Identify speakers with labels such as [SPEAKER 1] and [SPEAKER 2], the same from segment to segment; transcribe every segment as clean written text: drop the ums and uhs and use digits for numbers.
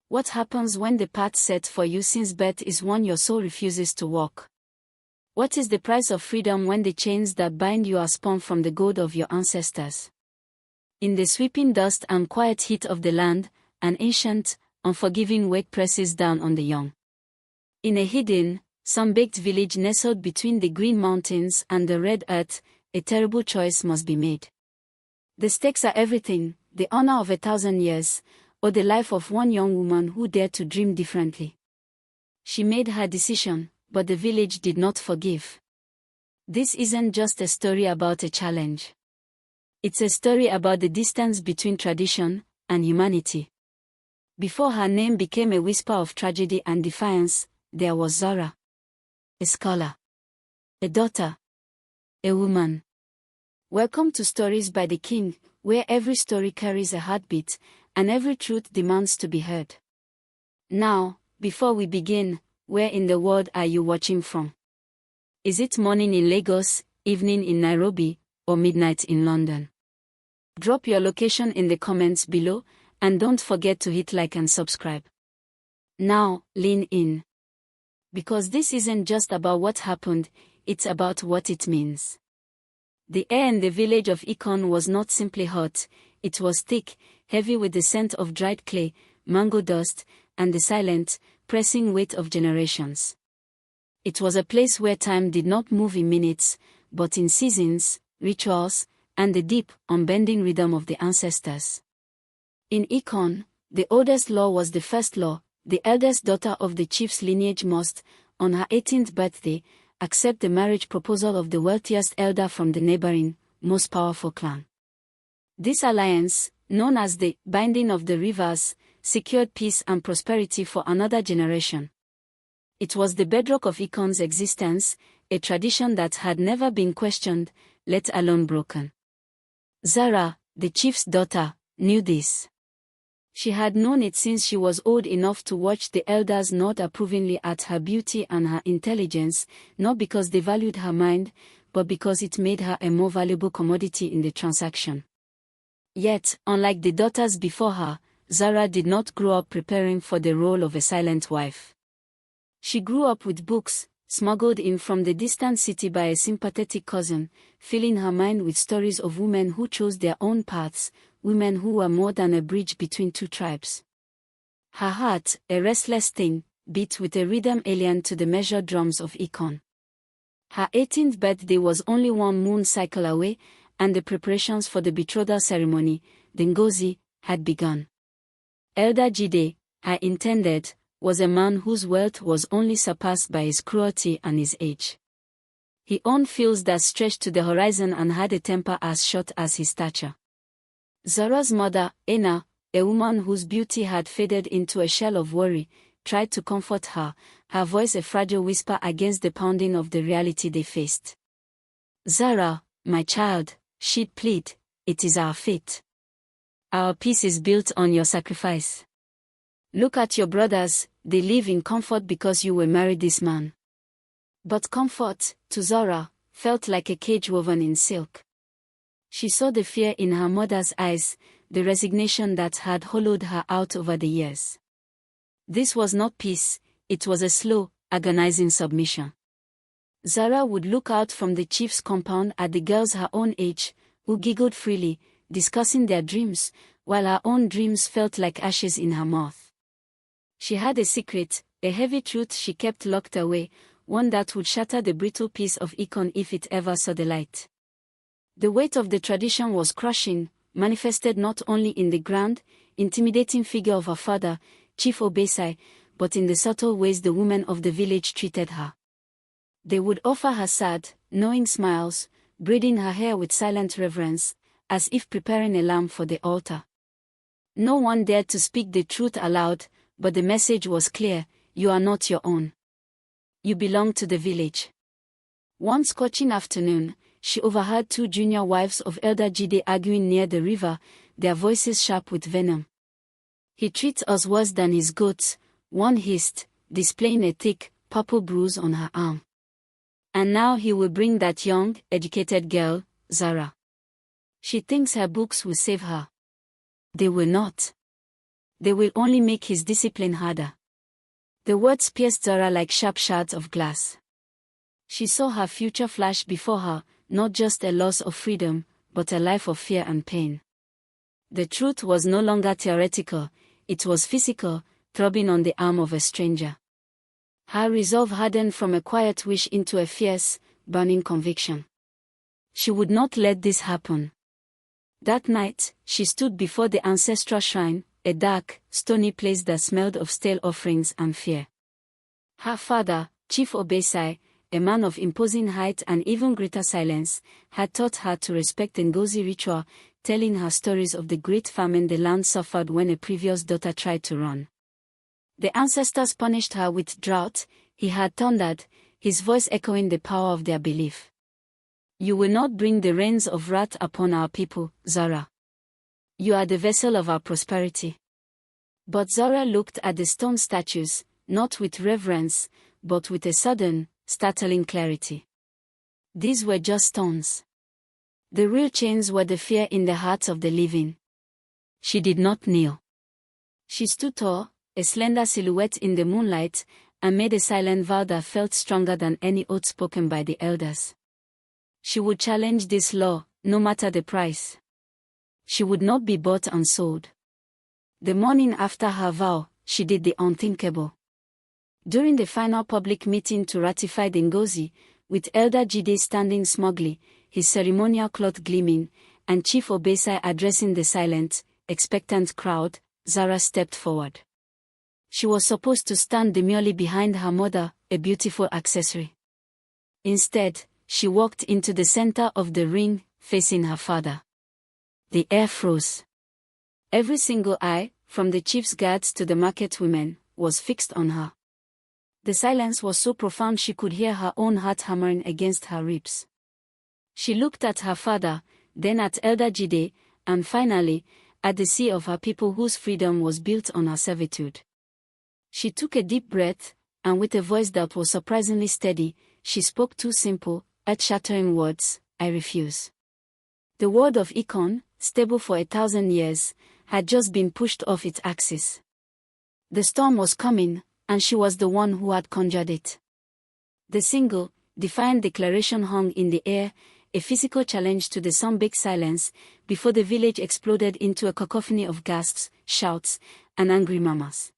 [SPEAKER 1] What happens when the path set for you since birth is one your soul refuses to walk? What is the price of freedom when the chains that bind you are spun from the gold of your ancestors? In the sweeping dust and quiet heat of the land, an ancient, unforgiving weight presses down on the young. In a hidden, sun-baked village nestled between the green mountains and the red earth, a terrible choice must be made. The stakes are everything: the honor of 1,000 years, or the life of one young woman who dared to dream differently. She made her decision, but the village did not forgive. This isn't just a story about a challenge. It's a story about the distance between tradition and humanity. Before her name became a whisper of tragedy and defiance, there was Zara. A scholar. A daughter. A woman. Welcome to Stories by the King, where every story carries a heartbeat, and every truth demands to be heard. Now, before we begin, where in the world are you watching from? Is it morning in Lagos, evening in Nairobi, or midnight in London? Drop your location in the comments below, and don't forget to hit like and subscribe. Now, lean in. Because this isn't just about what happened, it's about what it means. The air in the village of Ikon was not simply hot, it was thick, heavy with the scent of dried clay, mango dust, and the silent, pressing weight of generations. It was a place where time did not move in minutes, but in seasons, rituals, and the deep, unbending rhythm of the ancestors. In Ikon, the oldest law was the first law: the eldest daughter of the chief's lineage must, on her 18th birthday, accept the marriage proposal of the wealthiest elder from the neighboring, most powerful clan. This alliance, known as the binding of the rivers, secured peace and prosperity for another generation. It was the bedrock of Ikon's existence, a tradition that had never been questioned, let alone broken. Zara, the chief's daughter, knew this. She had known it since she was old enough to watch the elders nod approvingly at her beauty and her intelligence, not because they valued her mind, but because it made her a more valuable commodity in the transaction. Yet, unlike the daughters before her, Zara did not grow up preparing for the role of a silent wife. She grew up with books, smuggled in from the distant city by a sympathetic cousin, filling her mind with stories of women who chose their own paths, women who were more than a bridge between two tribes. Her heart, a restless thing, beat with a rhythm alien to the measured drums of Ikon. Her 18th birthday was only one moon cycle away, and the preparations for the betrothal ceremony, the Ngozi, had begun. Elder Jide, her intended, was a man whose wealth was only surpassed by his cruelty and his age. He owned fields that stretched to the horizon and had a temper as short as his stature. Zara's mother, Ena, a woman whose beauty had faded into a shell of worry, tried to comfort her, her voice a fragile whisper against the pounding of the reality they faced. "Zara, my child," she'd plead, "it is our fate. Our peace is built on your sacrifice. Look at your brothers, they live in comfort because you were married this man." But comfort, to Zara, felt like a cage woven in silk. She saw the fear in her mother's eyes, the resignation that had hollowed her out over the years. This was not peace, it was a slow, agonizing submission. Zara would look out from the chief's compound at the girls her own age, who giggled freely, discussing their dreams, while her own dreams felt like ashes in her mouth. She had a secret, a heavy truth she kept locked away, one that would shatter the brittle peace of Ikon if it ever saw the light. The weight of the tradition was crushing, manifested not only in the grand, intimidating figure of her father, Chief Obesai, but in the subtle ways the women of the village treated her. They would offer her sad, knowing smiles, braiding her hair with silent reverence, as if preparing a lamb for the altar. No one dared to speak the truth aloud, but the message was clear: you are not your own. You belong to the village. One scorching afternoon, she overheard two junior wives of Elder Jide arguing near the river, their voices sharp with venom. "He treats us worse than his goats," one hissed, displaying a thick, purple bruise on her arm. "And now he will bring that young, educated girl, Zara. She thinks her books will save her. They will not. They will only make his discipline harder. The words pierced Zara like sharp shards of glass. She saw her future flash before her, not just a loss of freedom, but a life of fear and pain. The truth was no longer theoretical, it was physical, throbbing on the arm of a stranger. Her resolve hardened from a quiet wish into a fierce, burning conviction. She would not let this happen. That night, she stood before the ancestral shrine, a dark, stony place that smelled of stale offerings and fear. Her father, Chief Obesai, a man of imposing height and even greater silence, had taught her to respect the Ngozi ritual, telling her stories of the great famine the land suffered when a previous daughter tried to run. The ancestors punished her with drought, he had thundered, his voice echoing the power of their belief. You will not bring the rains of wrath upon our people, Zara. You are the vessel of our prosperity. But Zara looked at the stone statues, not with reverence, but with a sudden, startling clarity. These were just stones. The real chains were the fear in the hearts of the living. She did not kneel. She stood tall, a slender silhouette in the moonlight, and made a silent vow that felt stronger than any oath spoken by the elders. She would challenge this law, no matter the price. She would not be bought and sold. The morning after her vow, she did the unthinkable. During the final public meeting to ratify the Ngozi, with Elder Jide standing smugly, his ceremonial cloth gleaming, and Chief Obesai addressing the silent, expectant crowd, Zara stepped forward. She was supposed to stand demurely behind her mother, a beautiful accessory. Instead, she walked into the center of the ring, facing her father. The air froze. Every single eye, from the chief's guards to the market women, was fixed on her. The silence was so profound she could hear her own heart hammering against her ribs. She looked at her father, then at Elder Jide, and finally, at the sea of her people whose freedom was built on her servitude. She took a deep breath, and with a voice that was surprisingly steady, she spoke two simple, earth-shattering words: I refuse. The world of Ikon, stable for 1,000 years, had just been pushed off its axis. The storm was coming, and she was the one who had conjured it. The single, defiant declaration hung in the air, a physical challenge to the sun-baked silence, before the village exploded into a cacophony of gasps, shouts, and angry murmurs.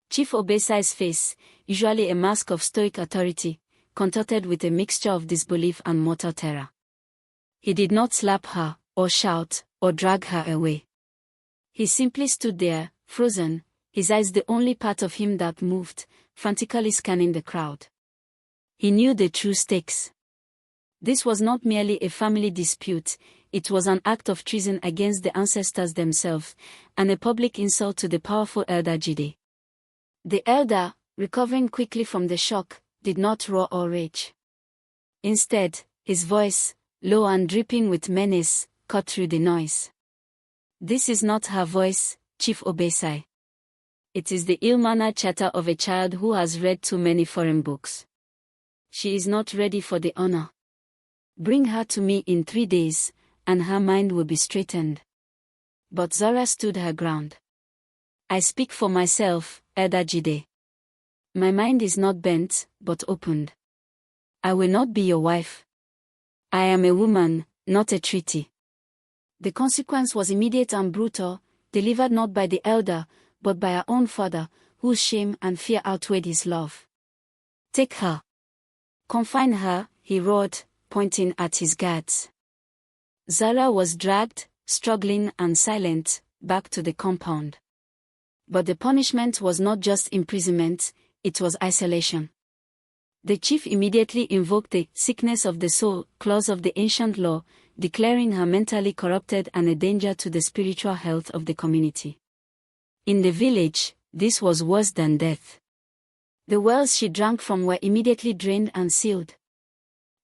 [SPEAKER 1] Chief Obesai's face, usually a mask of stoic authority, contorted with a mixture of disbelief and mortal terror. He did not slap her, or shout, or drag her away. He simply stood there, frozen, his eyes the only part of him that moved, frantically scanning the crowd. He knew the true stakes. This was not merely a family dispute, it was an act of treason against the ancestors themselves, and a public insult to the powerful Elder Jide. The elder, recovering quickly from the shock, did not roar or rage. Instead, his voice, low and dripping with menace, cut through the noise. This is not her voice, Chief Obesai. It is the ill-mannered chatter of a child who has read too many foreign books. She is not ready for the honor. Bring her to me in 3 days, and her mind will be straightened. But Zara stood her ground. I speak for myself, Elder Jide. My mind is not bent, but opened. I will not be your wife. I am a woman, not a treaty. The consequence was immediate and brutal, delivered not by the elder, but by her own father, whose shame and fear outweighed his love. Take her. Confine her, he roared, pointing at his guards. Zara was dragged, struggling and silent, back to the compound. But the punishment was not just imprisonment, it was isolation. The chief immediately invoked the sickness of the soul clause of the ancient law, declaring her mentally corrupted and a danger to the spiritual health of the community. In the village, this was worse than death. The wells she drank from were immediately drained and sealed.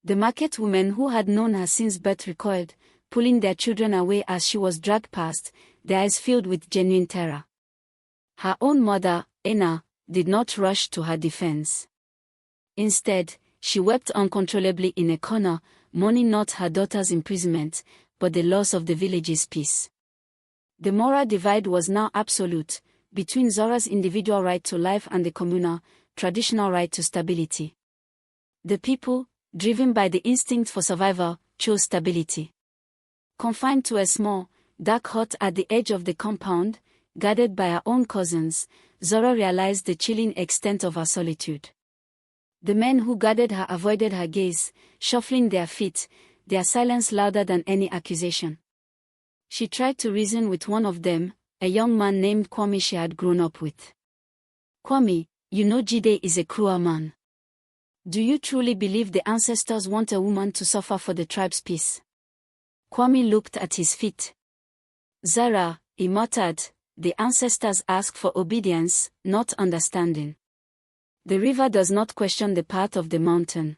[SPEAKER 1] The market women who had known her since birth recoiled, pulling their children away as she was dragged past, their eyes filled with genuine terror. Her own mother, Ena, did not rush to her defense. Instead, she wept uncontrollably in a corner, mourning not her daughter's imprisonment, but the loss of the village's peace. The moral divide was now absolute, between Zara's individual right to life and the communal, traditional right to stability. The people, driven by the instinct for survival, chose stability. Confined to a small, dark hut at the edge of the compound, guarded by her own cousins, Zara realized the chilling extent of her solitude. The men who guarded her avoided her gaze, shuffling their feet, their silence louder than any accusation. She tried to reason with one of them, a young man named Kwame she had grown up with. Kwame, you know Jide is a cruel man. Do you truly believe the ancestors want a woman to suffer for the tribe's peace? Kwame looked at his feet. Zara, he muttered, the ancestors ask for obedience, not understanding. The river does not question the path of the mountain.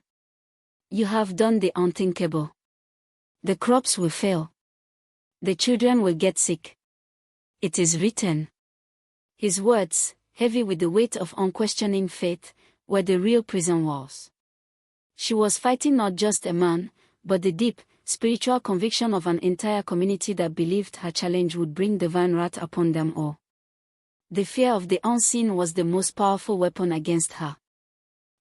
[SPEAKER 1] You have done the unthinkable. The crops will fail. The children will get sick. It is written. His words, heavy with the weight of unquestioning faith, were the real prison walls. She was fighting not just a man, but the deep, spiritual conviction of an entire community that believed her challenge would bring divine wrath upon them all. The fear of the unseen was the most powerful weapon against her.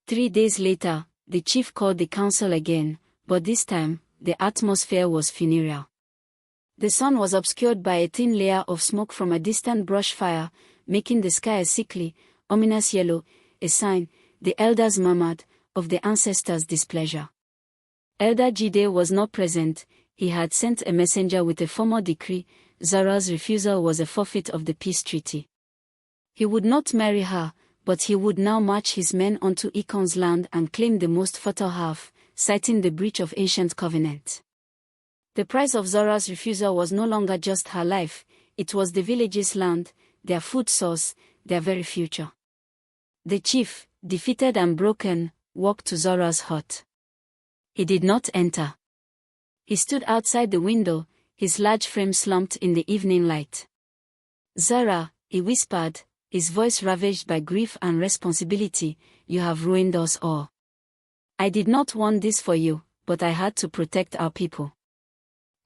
[SPEAKER 1] 3 days later, the chief called the council again, but this time, the atmosphere was funereal. The sun was obscured by a thin layer of smoke from a distant brush fire, making the sky a sickly, ominous yellow, a sign, the elders murmured, of the ancestors' displeasure. Elder Jide was not present. He had sent a messenger with a formal decree. Zara's refusal was a forfeit of the peace treaty. He would not marry her, but he would now march his men onto Ikon's land and claim the most fertile half, citing the breach of ancient covenant. The price of Zara's refusal was no longer just her life, it was the village's land, their food source, their very future. The chief, defeated and broken, walked to Zara's hut. He did not enter. He stood outside the window, his large frame slumped in the evening light. Zara, he whispered, his voice ravaged by grief and responsibility, you have ruined us all. I did not want this for you, but I had to protect our people.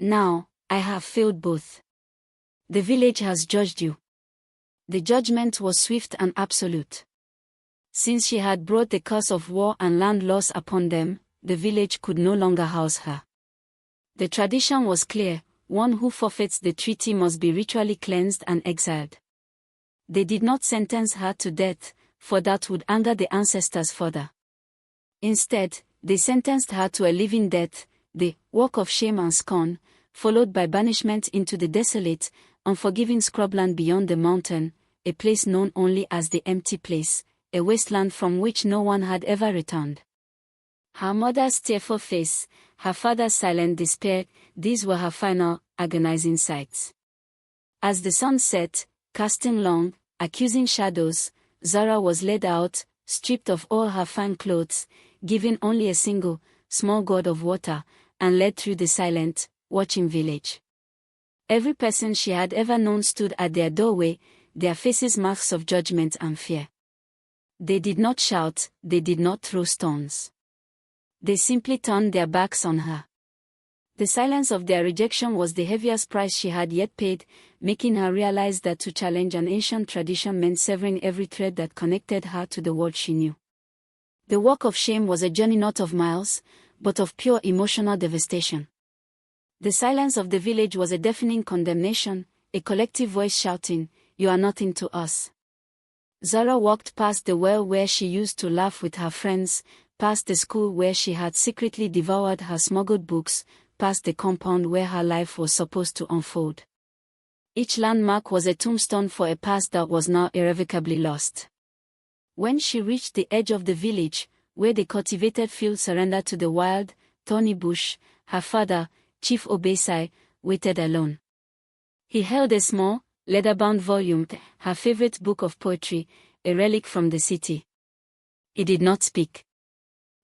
[SPEAKER 1] Now, I have failed both. The village has judged you. The judgment was swift and absolute. Since she had brought the curse of war and land loss upon them, the village could no longer house her. The tradition was clear, one who forfeits the treaty must be ritually cleansed and exiled. They did not sentence her to death, for that would anger the ancestors further. Instead, they sentenced her to a living death, the walk of shame and scorn, followed by banishment into the desolate, unforgiving scrubland beyond the mountain, a place known only as the empty place, a wasteland from which no one had ever returned. Her mother's tearful face, her father's silent despair, these were her final, agonizing sights. As the sun set, casting long, accusing shadows, Zara was led out, stripped of all her fine clothes, given only a single, small gourd of water, and led through the silent, watching village. Every person she had ever known stood at their doorway, their faces marks of judgment and fear. They did not shout, they did not throw stones. They simply turned their backs on her. The silence of their rejection was the heaviest price she had yet paid, making her realize that to challenge an ancient tradition meant severing every thread that connected her to the world she knew. The walk of shame was a journey not of miles, but of pure emotional devastation. The silence of the village was a deafening condemnation, a collective voice shouting, "You are nothing to us." Zara walked past the well where she used to laugh with her friends, past the school where she had secretly devoured her smuggled books, past the compound where her life was supposed to unfold. Each landmark was a tombstone for a past that was now irrevocably lost. When she reached the edge of the village, where the cultivated field surrendered to the wild, thorny bush, her father, Chief Obesai, waited alone. He held a small, leather-bound volume, her favorite book of poetry, a relic from the city. He did not speak.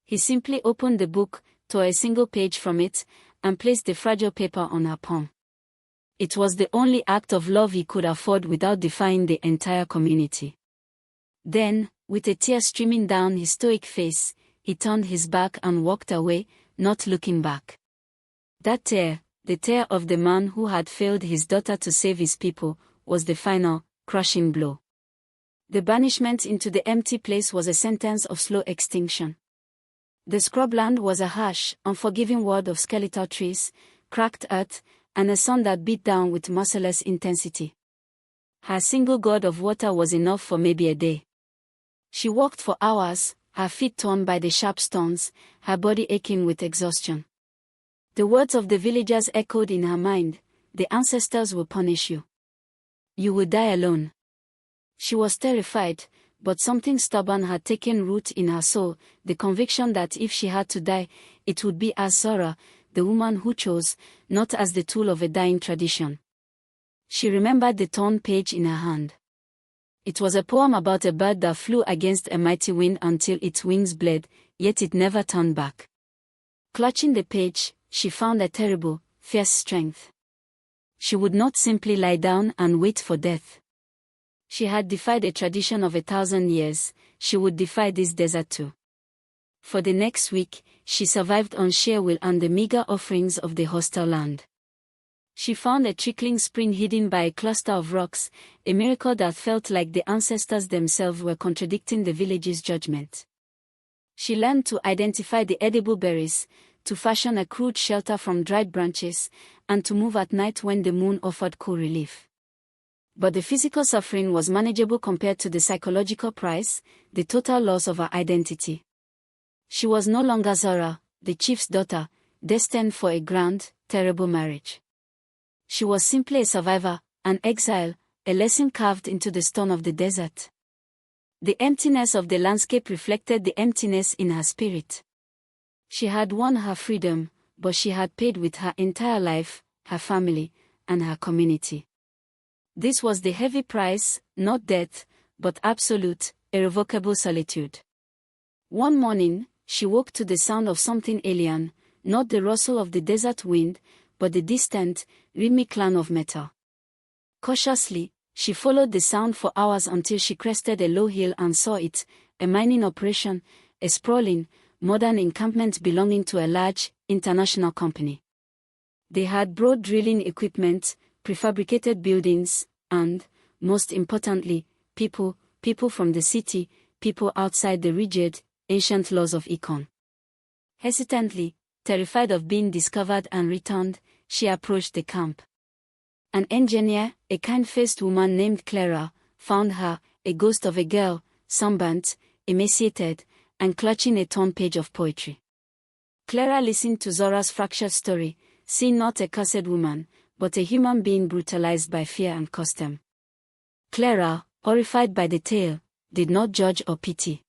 [SPEAKER 1] He simply opened the book, tore a single page from it, and placed the fragile paper on her palm. It was the only act of love he could afford without defying the entire community. Then, with a tear streaming down his stoic face, he turned his back and walked away, not looking back. That tear, the tear of the man who had failed his daughter to save his people, was the final, crushing blow. The banishment into the empty place was a sentence of slow extinction. The scrubland was a harsh, unforgiving world of skeletal trees, cracked earth, and a sun that beat down with merciless intensity. Her single god of water was enough for maybe a day. She walked for hours, her feet torn by the sharp stones, her body aching with exhaustion. The words of the villagers echoed in her mind, "The ancestors will punish you. You will die alone." She was terrified, but something stubborn had taken root in her soul, the conviction that if she had to die, it would be as Zara, the woman who chose, not as the tool of a dying tradition. She remembered the torn page in her hand. It was a poem about a bird that flew against a mighty wind until its wings bled, yet it never turned back. Clutching the page, she found a terrible, fierce strength. She would not simply lie down and wait for death. She had defied a tradition of 1,000 years, she would defy this desert too. For the next week, she survived on sheer will and the meager offerings of the hostile land. She found a trickling spring hidden by a cluster of rocks, a miracle that felt like the ancestors themselves were contradicting the village's judgment. She learned to identify the edible berries, to fashion a crude shelter from dried branches, and to move at night when the moon offered cool relief. But the physical suffering was manageable compared to the psychological price, the total loss of her identity. She was no longer Zara, the chief's daughter, destined for a grand, terrible marriage. She was simply a survivor, an exile, a lesson carved into the stone of the desert. The emptiness of the landscape reflected the emptiness in her spirit. She had won her freedom, but she had paid with her entire life, her family, and her community. This was the heavy price, not death, but absolute, irrevocable solitude. One morning, she woke to the sound of something alien, not the rustle of the desert wind, but the distant, rhythmic clang of metal. Cautiously, she followed the sound for hours until she crested a low hill and saw it, a mining operation, a sprawling, modern encampment belonging to a large, international company. They had broad drilling equipment, prefabricated buildings, and, most importantly, people from the city, people outside the rigid, ancient laws of econ. Hesitantly, terrified of being discovered and returned, she approached the camp. An engineer, a kind-faced woman named Clara, found her, a ghost of a girl, sunburnt, emaciated, and clutching a torn page of poetry. Clara listened to Zara's fractured story, seeing not a cursed woman, but a human being brutalized by fear and custom. Clara, horrified by the tale, did not judge or pity.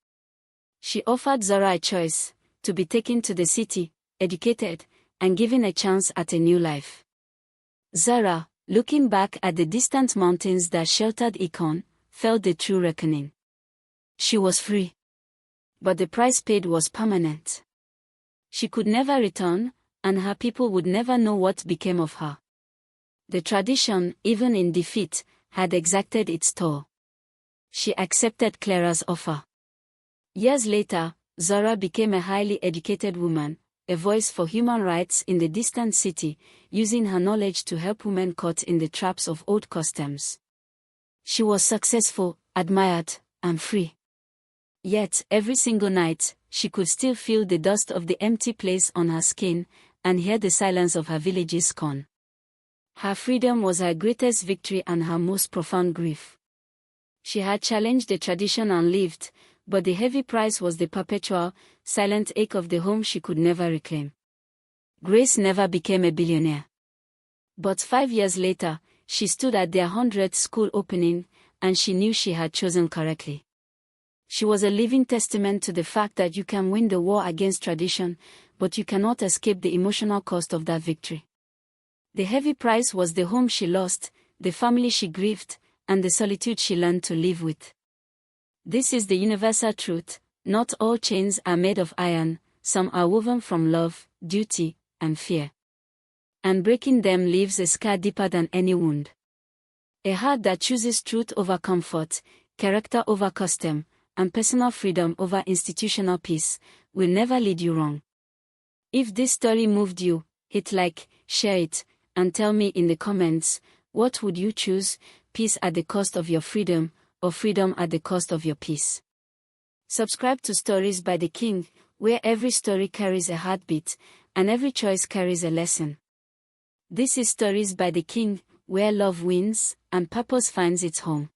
[SPEAKER 1] She offered Zara a choice, to be taken to the city, educated, and given a chance at a new life. Zara, looking back at the distant mountains that sheltered Econ, felt the true reckoning. She was free. But the price paid was permanent. She could never return, and her people would never know what became of her. The tradition, even in defeat, had exacted its toll. She accepted Clara's offer. Years later, Zara became a highly educated woman, a voice for human rights in the distant city, using her knowledge to help women caught in the traps of old customs. She was successful, admired, and free. Yet, every single night, she could still feel the dust of the empty place on her skin, and hear the silence of her village's scorn. Her freedom was her greatest victory and her most profound grief. She had challenged the tradition and lived, but the heavy price was the perpetual, silent ache of the home she could never reclaim. Grace never became a billionaire. But 5 years later, she stood at their 100th school opening, and she knew she had chosen correctly. She was a living testament to the fact that you can win the war against tradition, but you cannot escape the emotional cost of that victory. The heavy price was the home she lost, the family she grieved, and the solitude she learned to live with. This is the universal truth: not all chains are made of iron, some are woven from love, duty, and fear. And breaking them leaves a scar deeper than any wound. A heart that chooses truth over comfort, character over custom, and personal freedom over institutional peace, will never lead you wrong. If this story moved you, hit like, share it, and tell me in the comments, what would you choose, peace at the cost of your freedom, or freedom at the cost of your peace? Subscribe to Stories by the King, where every story carries a heartbeat, and every choice carries a lesson. This is Stories by the King, where love wins, and purpose finds its home.